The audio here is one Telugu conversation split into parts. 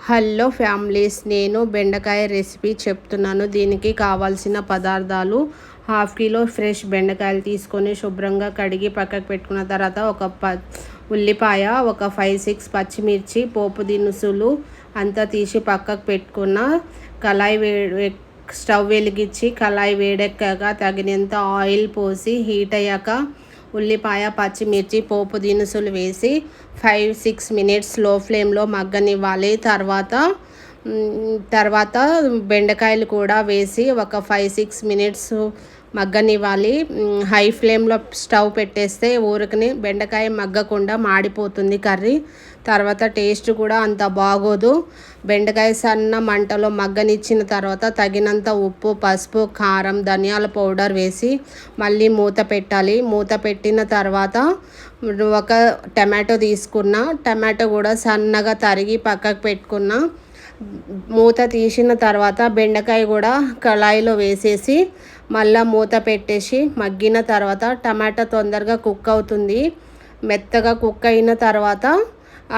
హలో ఫ్యామిలీస్, నేను బెండకాయ రెసిపీ చెప్తున్నాను. దీనికి కావాల్సిన పదార్థాలు: 1/2 కిలో ఫ్రెష్ బెండకాయలు తీసుకొని శుభ్రంగా కడిగి పక్కకు పెట్టుకున్న తర్వాత ఒక ఉల్లిపాయ, ఒక 5-6 పచ్చిమిర్చి, పోపు దినుసులు అంతా తీసి పక్కకు పెట్టుకున్న. స్టవ్ వెలిగించి కళాయి వేడెక్కాక తగినంత ఆయిల్ పోసి హీట్ అయ్యాక ఉల్లిపాయ, పచ్చిమిర్చి, పోపు దినుసులు వేసి 5-6 మినిట్స్ లో ఫ్లేమ్లో మగ్గనివ్వాలి. తర్వాత బెండకాయలు కూడా వేసి ఒక 5-6 మినిట్స్ మగ్గనివ్వాలి. హై ఫ్లేమ్లో స్టవ్ పెట్టేస్తే ఊరికనే బెండకాయ మగ్గకుండా మాడిపోతుంది కర్రీ. తర్వాత టేస్ట్ కూడా అంత బాగోదు. బెండకాయ సన్న మంటలో మగ్గనిచ్చిన తర్వాత తగినంత ఉప్పు, పసుపు, కారం, ధనియాల పౌడర్ వేసి మళ్ళీ మూత పెట్టాలి. మూత పెట్టిన తర్వాత ఒక టమాటో తీసుకున్న. టమాటో కూడా సన్నగా తరిగి పక్కకు పెట్టుకున్న. మూత తీసిన తర్వాత బెండకాయ కూడా కళాయిలో వేసేసి మళ్ళీ మూత పెట్టేసి మగ్గిన తర్వాత టమాటా తొందరగా కుక్ అవుతుంది. మెత్తగా కుక్ అయిన తర్వాత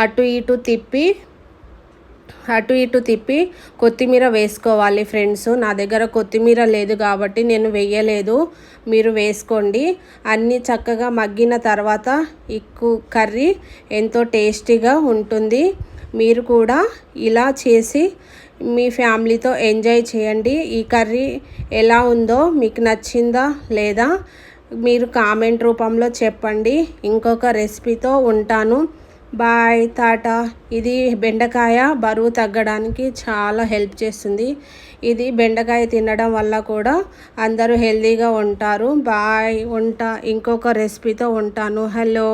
అటు ఇటు తిప్పి కొత్తిమీర వేసుకోవాలి ఫ్రెండ్స్. నా దగ్గర కొత్తిమీర లేదు కాబట్టి నేను వేయలేదు, మీరు వేసుకోండి. అన్నీ చక్కగా మగ్గిన తర్వాత ఈ కర్రీ ఎంతో టేస్టీగా ఉంటుంది. మీరు కూడా ఇలా చేసి మీ ఫ్యామిలీతో ఎంజాయ్ చేయండి. ఈ కర్రీ ఎలా ఉందో, మీకు నచ్చిందా లేదా మీరు కామెంట్ రూపంలో చెప్పండి. ఇంకొక రెసిపీతో ఉంటాను. బాయ్, టాటా. ఇది బెండకాయ బరువు తగ్గడానికి చాలా హెల్ప్ చేస్తుంది. ఇది బెండకాయ తినడం వల్ల కూడా అందరూ హెల్తీగా ఉంటారు. బాయ్, ఇంకొక రెసిపీతో ఉంటాను. హలో.